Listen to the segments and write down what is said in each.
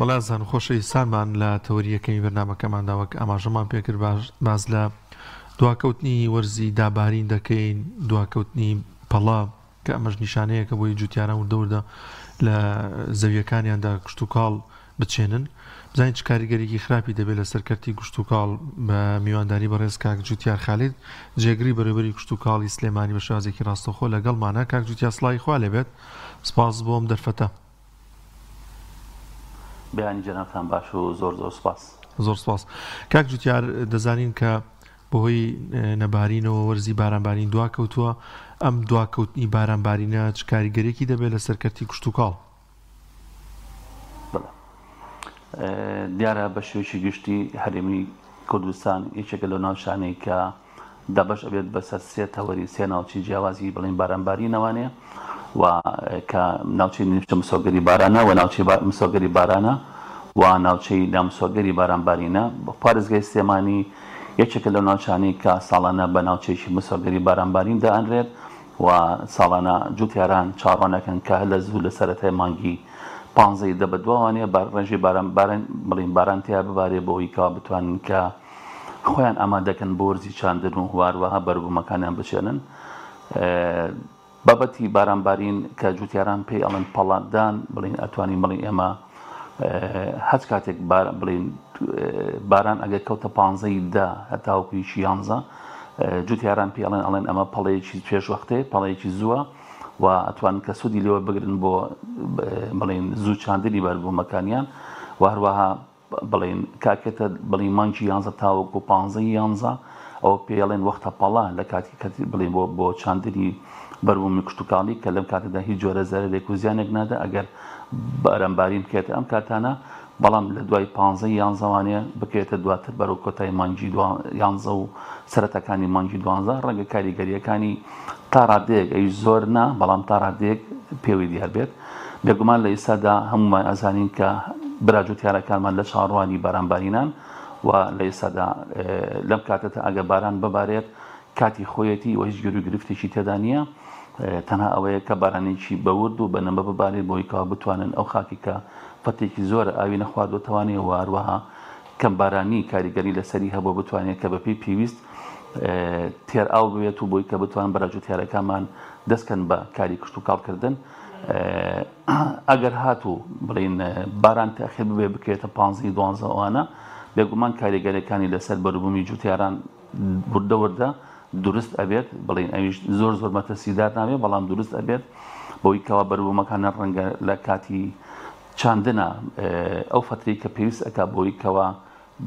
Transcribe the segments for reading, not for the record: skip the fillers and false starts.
بەڵێ زان خۆشەی سانمان لە تەوەریەکەی بەرنامەکەمانداوە کە ئاماژەمان پێکرد باز لە دواکەوتنی وەرزی دابارین دەکەین، دواکەوتنی پەڵا کە ئەمەش نیشانەیەکە بۆی جوتیاران وردەوردە لە زەویەکانیاندا کشت و کاڵ بچێنن. بزانین چ کاریگەریەکی خراپی دەبێت لە سەرکەرتی کشت و کاڵ بە میوانداری بەڕێز کاک جوتیار خالید جێگری بەڕێوەبەری کشت و کاڵی سلێمانی بە شێوازێکی ڕاستەوخۆ لەگەڵمانە. کاک جوتیار سڵاوی خوا لێبێت. سپاس بۆم دەرفەتە. بیانی جەنابتان باش و زۆر سپاس. زۆر سپاس. کاک جوتیار دەزانین کە بەهۆی نەبارینەوە وەرزی بارانبارین دواکەوتووە. ئەم دواکەوتنی بارانبارینە چ کاریگەرێکی دەبێت لە سەرکەرتی کشت و کاڵ؟ دیارە بە شێوەیەکی گشتی هەرێمی کوردستان یەکێکە لەو ناوچانەی کە دابەش ئەبێت بەسەر سێ تەوەری سێ ناوچەی جیاوازی بڵین بارانبارینەوانەیە و کە ناوچەی نیشتە مسۆگەری بارانە و ناوچەی مسۆگەری بارانە و ناوچەی نامسۆگەری بارانبارینە. پارێزگای سلێمانی یەکێکە لەو ناوچانەی کە ساڵانە بە ناوچەیەکی مسۆگەری بارانبارین دەئەنرێت و ساڵانە جوتیاران چاڕوانەکەن کە لە زوو لە سەرەتای مانگی 15 دەبدووانێ ڕێژی باران تیا ببارێ بۆەوەی کەوا بتوانن کە خۆیان ئامادەکەن بۆ وەرزی چاندن و هواروەها بەرگومەکانیان بچێنن. بابەتی بارانبارین کە جوتیاران پێی ئەڵێن پەڵاتدان بڵین ئەتوانی بڵین ئێمە هەچ کاتێک بڵین باران ئەگەر کەوتە 15 هەتاوەکویشی 11 جوتیاران پێی ئەڵێن ئەمە پەڵەیەکی پێشوەختەیە، پەڵەیەکی زووە و ئەتوان کە سوودی لێوە بگرن بۆ بڵین زوو چاندنی بەربوومەکانیان و هەروەها بڵین کاکێتە بڵین مانگی 11 تاوەکو 15 ئەوە پێڵێن وەختە پەڵا لە کاتی بڵین بۆ چاندنی بەربوومی کشت و کاڵی کە لەم کاتەدا هیچ جۆرە زەرێک و زیانێک نادە ئەگەر بارانبارین بکێتە ئەم کاتانە، بەڵام لە دوای 15 وانەیە بکرێتە دواتر بەرەو کۆتای مانگی 11 و سەرەتەکانی مانگی 12 ڕەنگە کاریگەریەکانی تا ڕادەیەک ئەی زۆر نا، بەڵام تا ڕادەیەک پێوی دیار بێت. بێگومان لە ئێستادا هەمومان ئەزانین کە براجوتیارەکانمان لە چاڕوانی بارانبارینان و لە ئێستادا لەم کاتەتە ئەگە باران ببارێت کاتی خۆیەتی و هیچ گەر و گرفتێکی تێدا نییە، تەنها ئەوەیە کە بارانێکی بەورد و بەنەمە ببارێت بۆی کەوا بتوانن ئەو خاکی کە فەتێکی زۆر ئاوی نەخواردوەتەوانێ و هەروەها کەم بارانی کاریگەری لەسەری هەبوو بتوانێت کە بەپێی پێویست تێر ئاو بوێت و بۆی کە بتوان بەراجوتیارەکانمان دەستکەن بە کاری کشت و کاڵکردن. ئەگەر هاتوو بڵین باران تاخیر ببێ بکرێتە 15 ئەوانە بێگومان کاریگەریەکانی لەسەر بەربوومی جوتیاران وردە دروست ئەبێت، بڵین ئەویش زۆر مەترسیدار نابێت، بەڵام دروست ئەبێت بۆی کەوا بەربوومەکانە ڕەنگە لە کاتی چاندنە ئەو فترەی کە پێویست ئەکا بۆی کەوا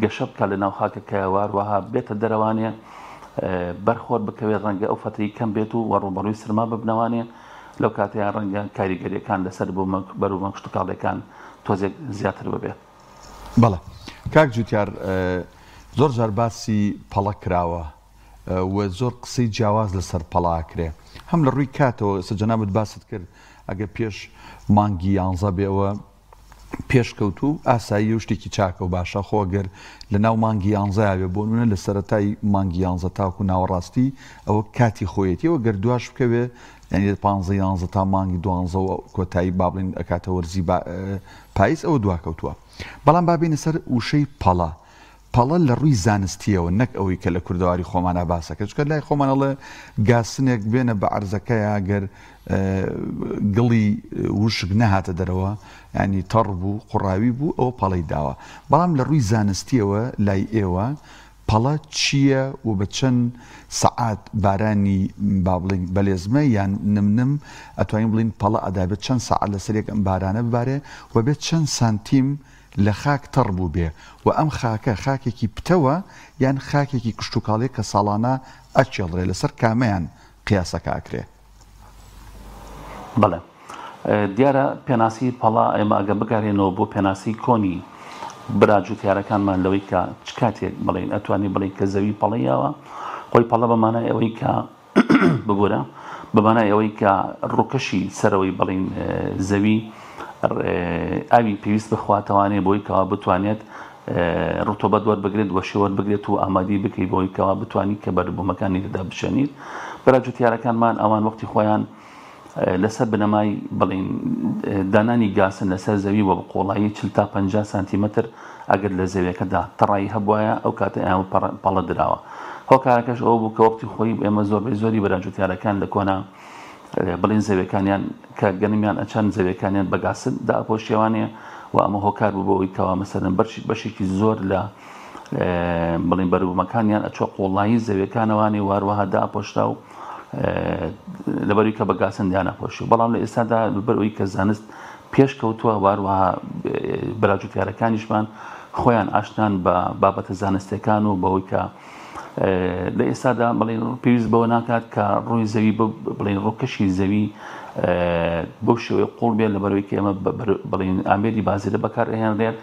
گەشە بکە لە ناو خاکەکەیە وەروەها بێتە دەرەوانێ بەرخۆر بکەوێت ڕەنگە ئەو فترەی کەم بێت و وەڕوبەڕووی سرما ببنەوانێ لەو کاتەیە ڕەنگە کاریگەریەکان لەسەر بەربوومە کشت و کاڵەکان تۆزێک زیاتر ببێت. بەڵێ کاک جوتیار زۆر جار باسی پەڵە کراوە و زۆر قسەی جیاواز لەسەر پەڵا کرێ، هەم لە ڕووی کاتەوە سەجەنابەت باست کرد ئەگە پێش مانگی 11 بێەوە پێشکەوتو ئاسایی و شتێکی چاکە و باشە خۆگەر لە ناو مانگی 11 بێ بۆ نونە لە سەرەتای مانگی 11 تاکو ناوەڕاستی ئەوە کاتی خۆیەتیەوە گەر دوش بکەوێ یعنی 15 تا مانگی 12 و کۆتایی بابلین ئەکاتە وەرزی پاییز ئەوە دواکەوتووە. بەڵام بابینە سەر وشەی پەڵە لە ڕووی زانستیەوە نەک ئەوەی کە لە کوردەواری خۆمانە باسەکە چکە لای خۆمانەڵێ گاسنێک بێنە بە عەرزەکەیە گەر گڵی وشک نەهاتە دەرەوە ینی تەڕ بوو قوڕاوی بوو ئەوە پەڵەی داوە. بەڵام لە ڕووی زانستیەوە لای ئێوە پەڵە چییە و بە چەند سەعات بارانی با بڵین بەلێزمە یان نمنم ئەتوانین بڵین پەڵە ئەدابێت چەند سەعات لەسەرێک ئەم بارانە ببارێ و بێت چەند سانتیم لە خاک تەڕ بوو بێ و ئەم خاکە خاکێکی پتەوە یان خاکێکی کشت و کاڵێک کە ساڵانە ئەچێڵڕێ لەسەر کامەیان قیاسەکە ئاکرێ. بەڵێ دیارە پێناسی پەڵا ئێمە ئەگە بگارێنەوە بۆ پێناسی کۆنی براجوتیارەکانمان لەوەی کە چ کاتێک بڵین ئەتوانی بڵین کە زەوی پەڵەیەوە خۆی پەڵە بەمانای ئەوەی کە ببوورە بەمانای ئەوەی کە ڕووکەشی سەرەوەی بڵین زەوی ئاوی پێویست بخواتەوانێ بۆی کەوا بتوانێت ڕوتۆبەت وەربگرێت وەشەوە بگرێت و ئامادی بکەیت بۆی کەوا بتوانیت کە بەربوومەکانی لەدا بشێنیت. براجوتیارەکانمان ئەوان وەختی خۆیان لەسەر بنەمای بڵین دانانی گاسن لەسەر زەوی وە بقۆڵایی 40 تا 50 سانتیمەتر ئەگەر لە زەویەکەدا تەڕایی هەبوایە ئەو کاتە ئەمە پەڵە دراوە. هۆکارەکەش ئەوە بوو کە وەختی خۆی ئێمە زۆری بەراجوتیارەکان لە کۆنا بڵین زەویەکانیان کە گەنمیان ئەچەند زەویەکانیان بەگاسن داپۆشیێوانەیە و ئەمە هۆکار بوو بۆەوەی کەوا مەسەرەن بەشێکی زۆر لە بڵین بەروبوومەکانیان ئەچۆ قۆڵایی زەویەکانەوانی واروەها داپۆشتا و لەبەروی کە بەگاسن دیانەپۆشی. بەڵام لە ئێستادا بەرەوەی کە زانست پێش کەوتووە واروەها بەراجوتیارەکانیشمان خۆیان ئاشنان بە بابەتە زانستیەکان و بەوەی کە لە ئێستادا بڵین پێویست بەوە ناکات کە ڕووی زەوی بڵین ڕووکەشی زەوی بەو شێوەیە قوڵ بێت لەبەرەوەی کە ئێمە بڵین ئامێری بازیرە بەکارهێنرێت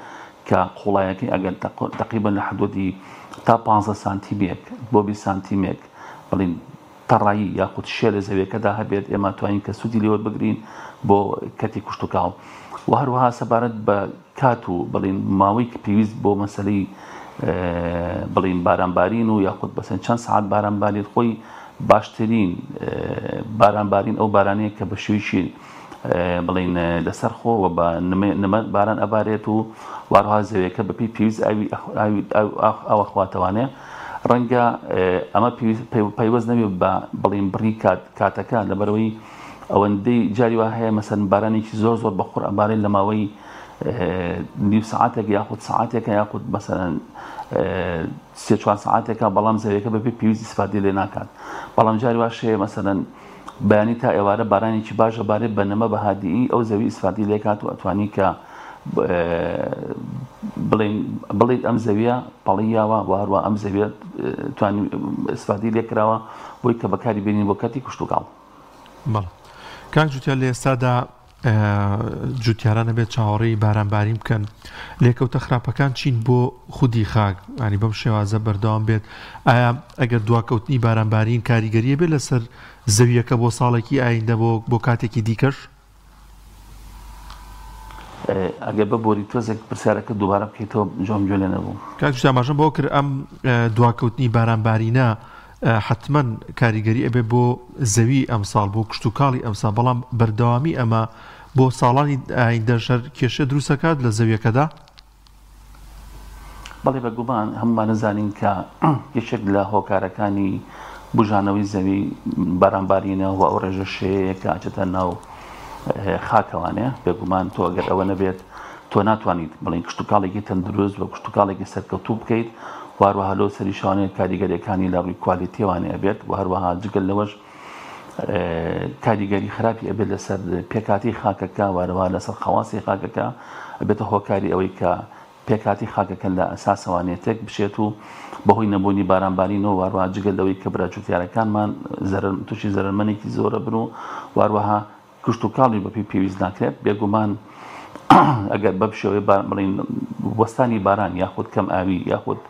کە قوڵایەکەی ئەگەر تقریباً لە حدودی تا 15 سانتیمێک بۆ 20 سانتیمێک بڵین تەڕایی یاخود شێ لە زەویەکەدا هەبێت ئێمە توانین کە سوودی لێوە بگرین بۆ کەتی کوشت و کاڵ و هەروەها سەبارەت بە کات و بڵین ماوەی کە پێویست بۆ مەسەلەی بڵین بارانبارین و یاخود بەسەر چەند سعات بارانبارین خۆی باشترین بارانبارین ئەو بارانەیە کە بە شێویشی بڵین لەسەر خۆ و بە نمە باران ئەبارێت و واروها زەویەکە بەپی پێویست ئەوە خواتەوانێ ڕەنگە ئەمە پەیوەست نەبێ بە بڵین بڕی کاتەکە لەبەرەوەی ئەوەندەی جاری وا هەیە مەسەن بارانێکی زۆر بەخۆر ئەبارێت لە ماوەی نیو سعاتێک یاخود سعاتێکە یاخود مەسەرەن 3-4 سعاتێکە بەڵام زەویەکە بەپێ پێویست ئیسفادی لێ ناکات. بەڵام جاری واشەیە مەسەرەن بەیانی تا ئێوارە بارانێکی باشە بارێت بە نەمە بەهادیئی ئەو زەوی ئیسفادی لێکات و ئەتوانی کە بڵێت ئەم زەویە پەڵیاوە و هەروە ئەم زەویە توانی ئیسفادی لێکراوە بۆی کە بەکاری بێنین بۆ کەتی کوشت و کاڵ. بەڵێ کاک جوتیار لە ئێستادا جوتیارانە بێت چاوەڕێی بارانباری بکەن لێکەوتە خراپەکان چین بۆ خودی خاک ینی بەم شێوازە بەردەوام بێت. ئایا ئەگەر دواکەوتنی بارانبارین کاریگەریە بێت لەسەر زەویەکە بۆ ساڵێکی ئایندە بۆ کاتێکی دیکەش؟ ئەگەر بە بۆری تۆزێک پرسیارەکە دووبارە بکەیتەوە جۆم جۆ لێ نەبوو. کاک جوتیار ئاماژەم بۆ کرد ئەم دواکەوتنی بارانبارینە حتمما کاریگەری ئەبێ بۆ زەوی ئەمساڵ بۆ کشت و کاڵی ئەمساڵ بەڵام بەردەوامی ئەمە بۆ ساڵانی ئایندەشەر کێشە دروستەکات لە زەویەکەدا؟ بەڵێ بەگومان هەمومان نزانین کە یەکێک لە هۆکارەکانی بژانەوەی زەوی بارانبارینەوە و ئەو ڕێژە شەیەیە کە ئاچێتە ناو خاکەوانێ بێگومان تۆ ئەگەر ئەوە نەبێت تۆ ناتوانیت بڵین کشت و کاڵێکی تەندروست و کشت و کاڵێکی سەرکەوتوو بکەیت واروەها لەو سەریشانێت کاریگەریەکانی لە ڕووی کوالیتیوانێ ئەبێت و هەروەها جگەل لەوەش کاریگەری خراپی ئەبێت لەسەر پێکاتی خاکەکە وارەوە لەسەر خەواسی خاکەکە ئەبێتە هۆکاری ئەوەی کە پێکاتی خاکەکە لە ئەساسەوانێتێک بشێت و بەهۆی نەبوونی بارانبارینەوە واروەها جگەل لەوەی کە براجوتیارەکانمان تووشی زەرمەنێکی زۆرە بن و واروەها کشت و کاڵی بەپی پێویست ناکرێت بێگومان ئەگەر بەم شێوەیە بڵین وەستانی باران یاخود کەم ئاوی یاخود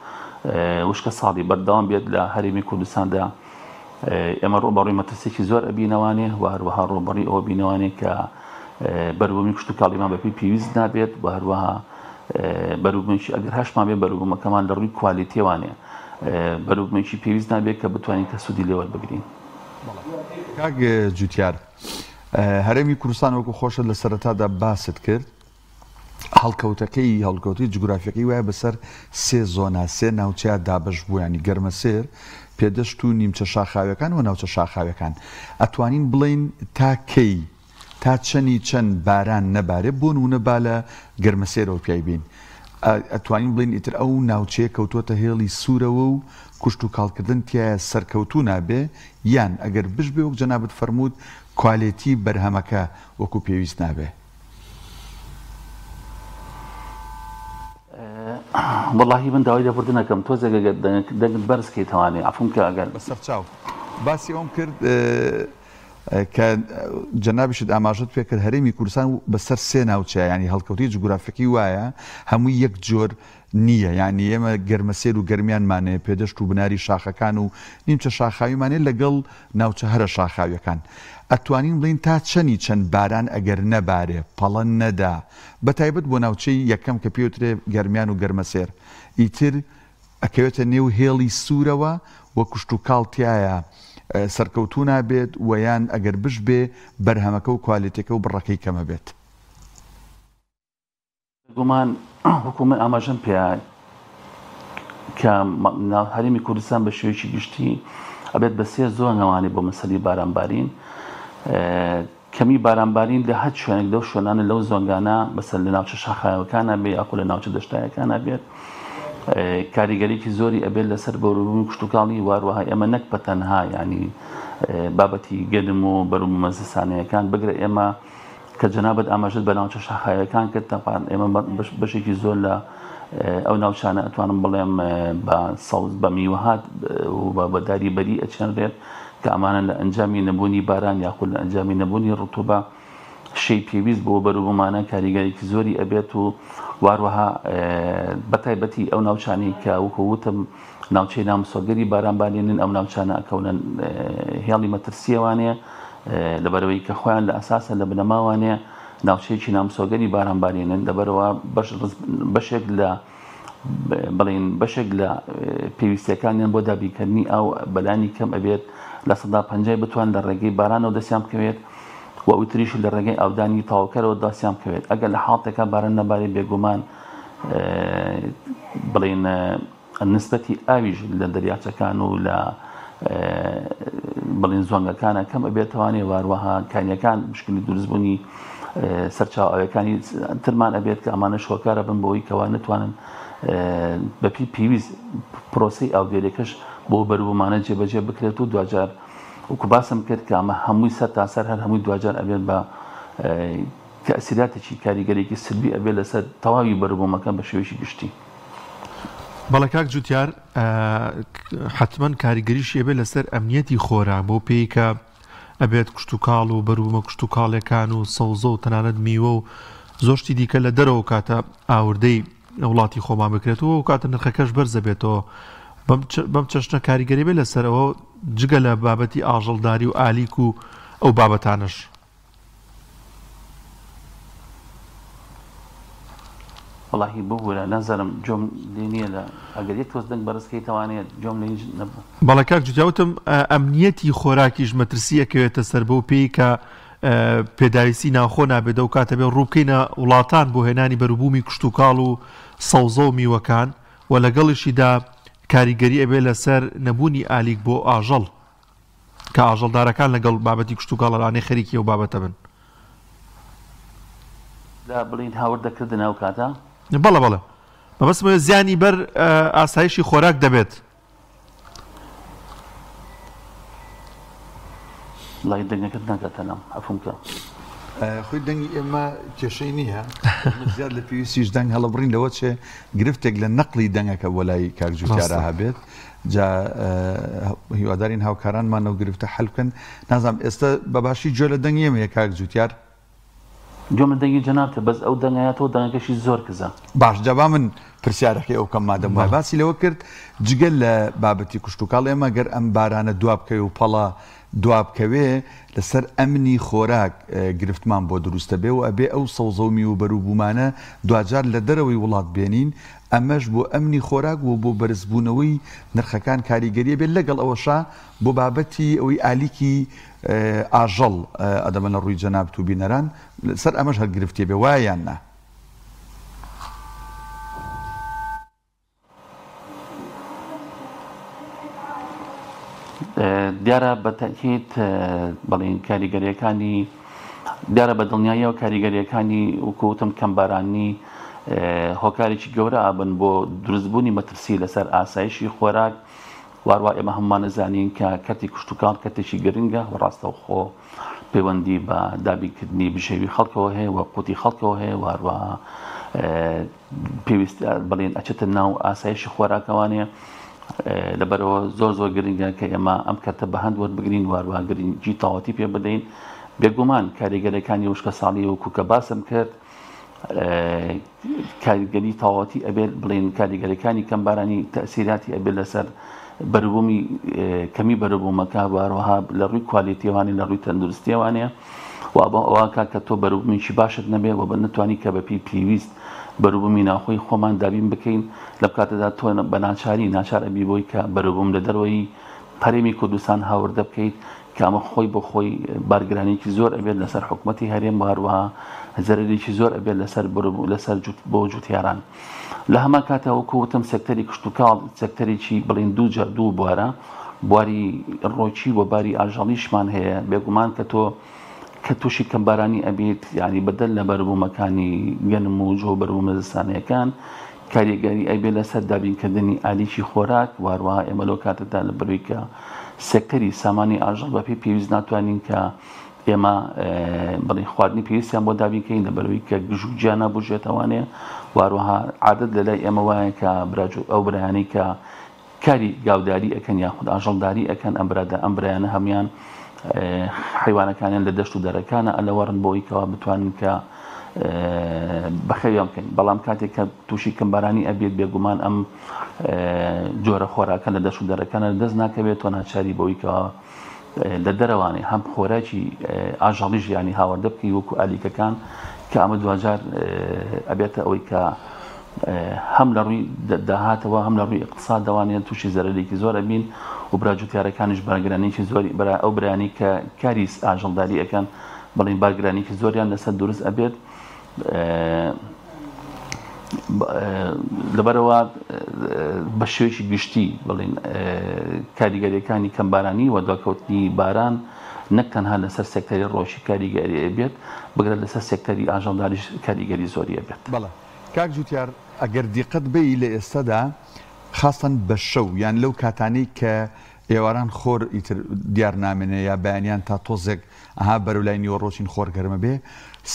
وشکە ساڵی بەردەوام بێت لە هەرێمی کوردستاندا ئێمە ڕۆبەڕووی مەترسێکی زۆر ئەبینەوانێ و هەروەها ڕۆبەڕی ئەوە بینەوانێ کە بەروبوومی کشت و کاڵیمان بەپی پێویست نابێت و هەروەها بەروبوومێکی ئەگەر هەشمان بێ بەروبوومەکەمان لە ڕووی کوالیتیوانێ بەروبوومێکی پێویست نابێت کە بتوانین کە سوودی لێوە بگرین. کاک جوتیار هەرێمی کوردستان وەکو خۆشە لە سەرەتادا باست کرد هەڵکەوتی جوگرافیەکەی وایە بەسەر 3 زۆنا 3 ناوچەیە دابەش بوو ینی گەرمەسێر پێدەشت و نیمچە شاخاویەکان و ناوچە شاخاویەکان ئەتوانین بڵین تا کەی تا چەند باران نەبارێت بۆ نمونە با لە گەرمەسێرەوە پیای بین ئەتوانین بڵین ئیتر ئەو ناوچەیە کەوتووەتە هێڵی سوورەوە و کوشت و کاڵکردن تایە سەرکەوتوو نابێ یان ئەگەر بش بێ وەک جەنابەت فەرموود کوالیتی بەرهەمەکە وەکو پێویست نابێ. واللهی من داوای لێبوردنەکەم تۆزێک دەنگت بەرزکەی توانێ عفوم کە ئەگەر بەسەر چاو باسی ئەوم کرد کە جەنابیشت ئاماژەت پێ کرد هەرێمی کوردستان بەسەر 3 ناوچەیە ینی هەڵکەوتی جوگرافیەکەی وایە هەمووی یەک جۆر نییە ینی ئێمە گەرمەسێر و گەرمیانمانێ پێدەشت و بناری شاخەکان و نیمچە شاخاویمانێ لەگەڵ ناوچە هەرە شاخاویەکان ئەتوانین بڵین تا چەند باران ئەگەر نەبارێ پەڵەن نەدا بەتایبەت بۆ ناوچەی یەکەم کە پێوترێ گەرمیان و گەرمەسێر ئیتر ئەکەوێتە نێو هێڵی سوورەوە وە کوشت و کاڵتیایە سەرکەوتو نابێت ویان ئەگەر بش بێ بەرهەمەکە و کوالیتەکە و بڕەکەی کەمە بێت. گومان حکوومەت ئاماژەم پێ کە هەرێمی کوردستان بە شێوەیەکی گشتی ئەبێت بە سێ زۆنەوانی بۆ مەسەلی بارانبارین کەمی بارانبارین لە هەر شوێنێک لەو شوێنانە لەو زۆنگانە بەسەر لە ناوچە شاخایەوەکانە بێ یاخۆ لە ناوچە دەشتایەکانە بێت کاریگەریکی زۆری ئەبێت لەسەر بەروبوومی کشتتوکاڵی واروەها ئێمە نەک بە تەنها ینی بابەتی گەدم و بەروم مەزەسانەیەکان بگرە ئێمە کە جەنابەت ئاماژەت بە ناوچە شاخایەکان کرد تاپان ئێمە بەشێکی زۆر لە ئەو ناوچانە ئەتوانم بڵێم بە سەوز بە میوەهات و بەداری بەری ئەچێنرێت کە ئەمانە لە ئەنجامی نەبوونی باران یاخود لە ئەنجامی نەبوونی ڕوتوبە شەی پێویست بۆ بەروبوومانە کاریگەریکی زۆری ئەبێت و واروەها بەتایبەتی ئەو ناوچانی کە وەکووتم ناوچەی نامسۆگەری بارانبارێنن ئەو ناوچانە ئەکەونە هێڵی مەترسیەوانەیە لەبەرەوەی کە خۆیان لە ئەساسە لە بنەماوانەیە ناوچەیەکی نامسۆگەری بارانبارێنن لەبەرەوە بەشێک لە بڵین بەشێک لە پێویستیەکانیان بۆ دابیکردنی ئەو بەلانی کەم ئەبێت لە 150 بتوان لە ڕێگەی بارانەوە دەستیان بکەوێت و ئەوتریش لە ڕێگەی ئەودانی تاوکەرەوە دەستیان بکەوێت ئەگەر لە حاڵتێکە باران نەبارێت بێگومان بڵین نسبەتی ئاویش لە دەریاچەکان و لە بڵین زۆنگەکانە کەم ئەبێتوانێ واروەها کانیەکان مشکلی دروستبوونی سەرچاو ئەوەکانی ترمان ئەبێت کە ئەمانە شۆکارە بن بەوەی کەوا نتوانن بەپی پێویست پرۆسی ئاودێرێکەش بۆ بەروبوومانە جێبەجێ بکرێت و دوجار وەکو باسم کرد کە ئەمە هەمووی سەر تا سەر هەر هەمووی دوجار ئەبێت بە تەئسیراتێکی کاریگەرێکی سلبی ئەبێت لەسەر تەواوی بەروبوومەکە بە شێوەیەکی گشتی. بەڵێ کاک جوتیار حتمما کاریگەریشی ئەبێت لەسەر ئەمنیەتی خۆراک بۆ پێی کە ئەبێت کشتتوکاڵ و بەروبوومە کشتتوکاڵەکان و سەوزە و تەنانەت میوە و زۆشتی دیکە لە دەرەوە کاتە ئاوردەی وڵاتی خۆمان بکرێتەوە و کاتە نرخەکەش بەرزە بێتەوە بەم چەشنە کاریگەری بێت لەسەرەوە جگە لە بابەتی ئاژەڵداری و ئالیک و ئەو بابەتانش. وڵاهی ببوورە نەزانم جۆم لێ نییە لە ئەگەر یەک تۆز دەنگ بەرزکەی تەوانێت جۆم لێ نەبوو. بەڵێ کاک جوتیاوتم ئەمنیەتی خۆراکیش مەترسیەکەوێتە سەر بۆ پێی کە پێداویستی ناوخۆ نابێت و کاتە بێ ڕووبکەینە وڵاتان بۆ هێنانی بەروبوومی کشتتوکاڵ و سەوزە و میوەکان و لەگەڵیشیدا کاریگەری ئەبێت لەسەر نەبوونی ئالیک بۆ ئاژەڵ کە ئاژەڵدارەکان لەگەڵ بابەتی کشتتوکاڵەوانەی خەریکی ئەو بابەتە بن. بڵین هاوردەکردن ئەو کاتە بەڵە بەڵێ مەبەستمە زیانی بەر ئاسایشی خۆراک دەبێت. لای دەنگەکەت ناکاتەنەم ئەفونکە خۆی دەنگی ئێمە کێشەی نییە زیاد لە پێویستیش دەنگ هەڵەبڕین لەوە چێ گرفتێک لە نەقلی دەنگەکە بۆ لای کاکجوتیارە هەبێت جا هیوادارین هاوکارانمان ئەو گرفتە حەل بکەن. نازانم ئێستا بەباشی گوێ لە دەنگی ئێمەیە کاکجوتیار جۆمە دەنگی جەنابتە بەس ئەو دەنگایەتەوە دەنگەکەشی زۆر کزە. باش جەبا من پرسیارەکەی ئەو کەم مادەم وای باسی لەوە کرد جگەل لە بابەتی کشتتوکاڵ ئێمە گەر ئەم بارانە دوابکەوێ و پەڵا دوابکەوێ لەسەر ئەمنی خۆراک گرفتمان بۆ دروستە بێ و ئەبێ ئەو سەوزەومی و بەروبوومانە دوجار لە دەرەوەی وڵات بێنین ئەمەش بۆ ئەمنی خۆراک و بۆ بەرزبوونەوەی نرخەکان کاریگەریە بێت لەگەڵ ئەوەشا بۆ بابەتی ئەوەی ئالیکی ئاژەڵ ئەدەمە لە ڕووی جەنابەت و بینەران سەر ئەمەش هەر گرفتێ بێ وایان نا. دیارە بە تەکیت بەڵین کاریگەریەکانی دیارە بە دڵنیاییەوە کاریگەریەکانی وکوتم کەمبارانی هۆکارێکی گەورە ئابن بۆ دروستبوونی مەترسی لەسەر ئاسایشی خۆراک وارووا ئێمە هەمومان نەزانین کە کەرتی کشتتوکاڵ کەرتێکی گرنگە ڕاستەوخۆ پەیوەندی بە دابیکردنی بژێوی خەڵکەوە هەیە و قوتی خەڵکەوە هەیە وارووا پێویست بڵین ئەچێتە ناو ئاسایشی خۆراکەوانەیە لەبەرەوە زۆر زۆر گرنگە کە ئێمە ئەم کەتە بە هەند وەربگرین وارووا گرنگی تاواتی پێ بدەین. بێگومان کاریگەریەکانی وشکە ساڵی وەکو کە باسم کرد کاریگەری تاواتی ئەبێت بڵین کاریگەریەکانی کەمبارانی تەئسیراتی ئەبێت لەسەر بەروبوومی کەمی بەروبوومەکە واروەها لە ڕووی کوالیتیەوانی لە ڕووی تەندروستیەوانەیە و ئەوەکە کە تۆ بەروبوومیکی باشت نەبێ و بە نتوانی کە بەپی پێویست بەروبوومی ناخۆی خۆمان دابین بکەین لە کاتەدا تۆ بە ناچاری ناچار ئەبی بۆی کە بەروبووم لە دەرەوەی هەرێمی کوردستان هاوردە بکەیت کە ئەمە خۆی بۆ خۆی بارگرانێکی زۆر ئەبێت لەسەر حکوومەتی هەرێم هەروەها زەرێکی زۆر ئەبێت لەسەر بۆ جوتیاران لە هەمان کاتەوە وەکوتم سێکتەری کشتتوکاڵ سێکتەرێکی بڵین دوو بوارە بواری ڕۆکی و باری ئاژەڵیشمان هەیە بێگومان کە تووشی کەمبارانی ئەبێت ینی بەدەل لە بەربوومەکانی گەنم و جۆ بەربوو مەزستانیەکان کاریگەری ئەبێت لەسەر دابینکردنی ئالیکی خۆراک واروها ئێمە لەو کاتەدا لە بەروی کە سێکتەری سامانی ئاژەڵ بەپی پێویست ناتوانین کە ئێمە بڵین خواردنی پێویستیان بۆ دابینکەین لە بەروی کە گژوجیان نەبژێتەوانێ واروها عادەت لەلای ئێمە وایە کە ئەو برایانەی کە کاری گاوداری ئەەکەن یاخود ئاژەڵداری ئەەکەن ئەم برایانە هەمان حیوانەکانیان لە دەشت و دەرەکانە ئەلەوەڕن بۆی کەوا بتوانن کە بەخێویان بکەین بەڵام کاتێک کە تووشی کەمبارانی ئەبێت بێگومان ئەم جۆرە خۆراکە لە دەشت و دەرەکانە دەست ناکەوێت تۆ ناچاری بۆی کەەوە لە دەرەوانێ هەم خۆراکی ئاژەڵیش ینی هاوردە بکەی وەکو ئالیکەکان کە ئەمە دوجار ئەبێتە ئەوەی کە هەم لە ڕووی داهاتەوە هەم لە ڕووی اقتصاد دەوانێت تووشی زەرەرێکی زۆر ئەبین و براجوتیارەکانیش بارگرانێکی زۆری ئەو برانی کە کاری ئاژەڵداری ئەەکەن بڵین بارگرانێکی زۆریان لەسەر دروست ئەبێت لەبەرەوە بە شێوەیەکی گشتی بڵین کاریگەریەکانی کەمبارانی و دواکەوتنی باران نەک تەنها لەسەر سێکتەری ڕۆژی کاریگەری ئەبێت بگرێت لەسەر سێکتەری ئاژەڵداریش کاریگەری زۆری ئەبێت. بەڵێ کاک جوتیار ئەگەر دیقەت بی لە ئێستادا خاستن بە شەو یان لەو کاتانەی کە ئێواران خۆر ئیتر دیار نامێنێ یا بەیانیان تا تۆزێک ئەها بەرەولای نیوەڕۆچین خۆرگەرمە بێ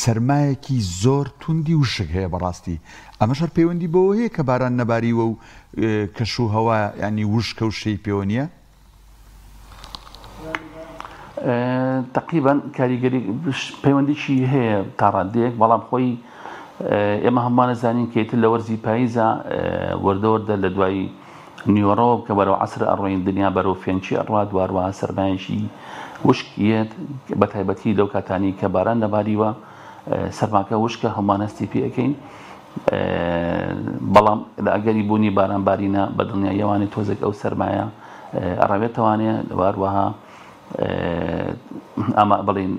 سەرمایەکی زۆر توندی وشک هەیە بەڕاستی ئەمەش هەر پەیوەندی بەوە هەیە کە باران نەباریوە و کەش و هەوا ینی وشکە و شەی پێوە نییە تقریبا کاریگەری پەیوەندیی هەیە تا ڕادێک بەڵام خۆی ئێمە هەمووان زانین کێتر لە وەرزی پاییزە وەردەوەردە لە دوای نیوەڕۆ کە بەرەو عەسر ئەڕۆین دنیا بەرەو فێنچی ئەڕات واروها سەرمایەکی وشکیت بە تایبەتی لەو کاتانی کە باران نەباریوە سەرماکە وشکە هەمانەستی پێ ئەەکەین بەڵام لە ئەگەری بوونی باران بارینە بە دڵنیایەوانی تۆزێک ئەو سەرمایە ئەڕاوێتەوانێ واروها ئەمە بڵین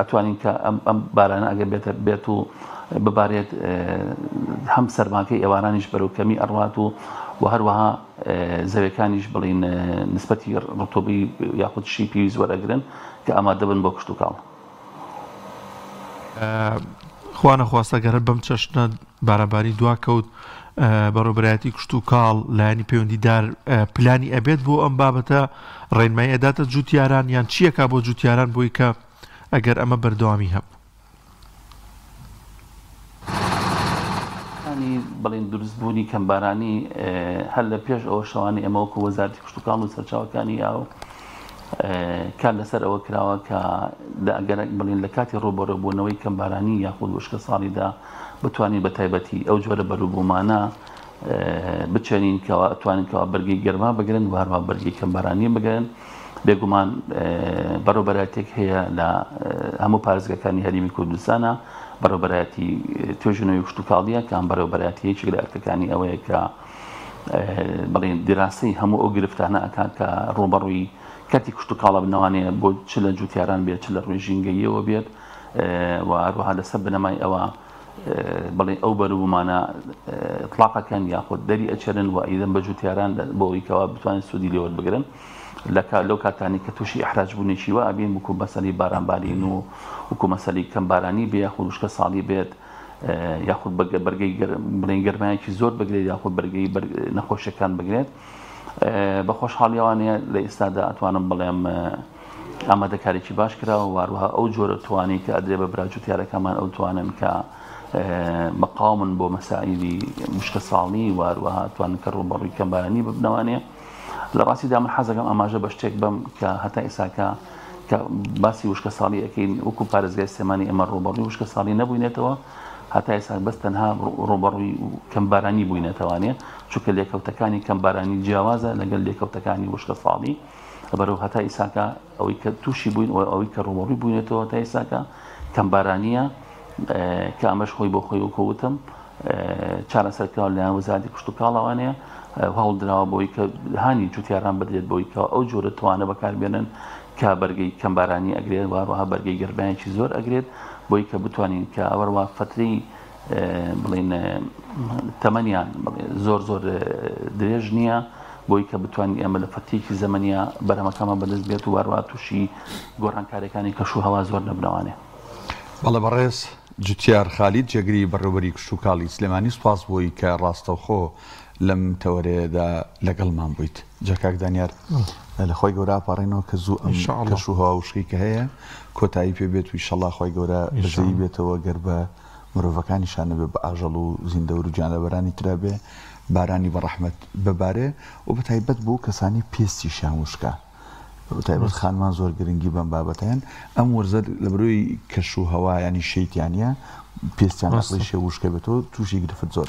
ئەتوانین کە ئەم بارانە ئەگەر بێت و ببارێت هەم سەرماکەی ئێوارانیش بەرەو کەمی ئەڕات و هەروەها زەویەکانیش بڵین نسبەتی ڕتۆبی یاخود شی پێویست وەرەگرن کە ئامادە بن بۆ کشت و کاڵ. خوا نەخواستە گەرە بەم چەشنە بارەباری دواکەوت بەڕێوەبەرایەتی کشت و کاڵ لایەنی پەیوەندیدار پلانی ئەبێت بۆ ئەم بابەتە ڕێنمایی ئەداتە جوتیاران یان چیەکە بۆ جوتیاران بۆی کە ئەگەر ئەمە بەردەوامی هەبوو بڵین دروستبوونی کەمبارانی هەر لە پێش ئەوە شەوانی ئەمە وەکو وەزارەتی کشت و کاڵ و سەرچاوەکانی یاو کار لەسەر ئەوە کراوە کە ئەگەر بڵین لە کاتی ڕۆبەڕۆبوونەوەی کەمبارانی یاخود وشکە ساڵیدا بتوانین بە تایبەتی ئەو جۆرە بەروبوومانە بچێنین کەەوە ئەتوانین کەەوە بەرگی گەرما بگرن و هەروە بەرگی کەمبارانی بگرن بێگومان بەڕێوەبەرایەتێک هەیە لە هەموو پارێزگاکانی هەرێمی کوردستانە بەڕێوەبەرایەتی توێژینەوەی کشت و کاڵیە کە ئەم بەڕێوەبەرایەتیەکی لە ئەرکەکانی ئەوەیە کە بڵین دیراسی هەموو ئەو گرفتانە ئەکات کە ڕوبەڕووی کاتی کشت و کاڵە بنەوانەیە بۆ چ لە جوتیاران بێت چ لە ڕووی ژینگەییەوە بێت و هەروەها لەسەر بنەمای ئەوە بڵێ ئەو بەروبوومانە ئطلاقەکەن یاخود دەری ئەچێرن و ئیدەن بە جوتیاران بۆەوەیکەوە بتوانین سوودی لێوەربگرن لەو کاتانی کە تووشی ئەحراج بوونێکی وە ئەبین وەکو مەسەلەی بارانبارین و وەکو مەسەلەی کەمبارانی بێ یاخود وشکە ساڵی بێت یاخود بەرگەی بڵێن گەرمایەکی زۆر بگرێت یاخود بەرگەی نەخۆشیەکان بگرێت بە خۆشحاڵیەوانەیە لە ئێستادا ئەتوانم بڵێم ئامادەکاریی باش کراوە واروها ئەو جۆرە توانی کە ئەدرێ بە براجوتیارەکەمان ئەو توانن کە مەقاومن بۆ مەسائیلی وشکە ساڵی واروها توانن کە ڕوبەڕووی کەمبارانی ببنەوانێ لە ڕاستیدا من حەزەکەم ئاماژە بە شتێک بم کە هەتا ئێساکە کە باسی وشکە ساڵی ئەەکەین وەکو پارێزگای سێمانی ئێمە ڕوبەڕووی وشکە ساڵی نەبووینێتەوە هەتا ئێستا بەس تەنها ڕوبەڕووی کەمبارانی بووینێتەوانێ چونکە لێکەوتەکانی کەمبارانی جیاوازە لەگەڵ لێکەوتەکانی وشکە ساڵی بەرەو هەتا ئێساکە ئەوەی کە تووشی بووین و ئەوەی کە ڕوبەڕووی بووینێتەوە هەتا ئێساکە کەمبارانیە کە ئەمەش خۆی بۆ خۆی وکەوتم چارەسەرکراو لایەن وەزارەتی کشت و کاڵەوانەیە هەوڵدراوە بۆی کە هانی جوتیاران بدرێت بۆی کە ئەو جۆرە توانە بەکاربێنن کە بەرگەی کەمبارانی ئەگرێت وهروەها بەرگەی گەربایەکی زۆر ئەگرێت بۆی کە بتوانین کە ئەوەروە فترەی بڵین تەمەنیان زۆر درێژ نییە بۆی کە بتوانین ئێمە لە فترێکی زەمەنیە بەرهەمەکەمان بەدەست بێت و وهروەها تووشی گۆڕانکاریەکانی کەشوهەوا زۆر نەبنەوانێ. بەڵێ بەڕێز جوتیار خالید جێگری بەڕێوەبەری کشت و کاڵی سلێمانی سوپاس بۆی کە ڕاستەوخۆ لەم تەوەرەیەدا لەگەڵمان بوویت. جاکاک دانیار لە خۆی گەورە ئاپاڕێنەوە کە زوو ئەم کەشوهەوا وشکی کە هەیە کۆتایی پێ بێت و ئینشەڵڵا خۆی گەورە بەزەیی بێتەوە گەر بە مرۆڤەکانیشانە بێ بە ئاژەڵ و زیندەور و جانەبەرانی ترا بێ بارانی بەڕەحمەت ببارێ و بە تایبەت بۆ کەسانی پێستیشیان وشکە تایبەت خانمان زۆر گرنگی بەم بابەتیان ئەم وەرزە لە بەرۆی کەشوهەوا ینی شەیتیانە پێستیان ئەقڵی شێ وشکە بێتەوە تووشی گرفت زۆر.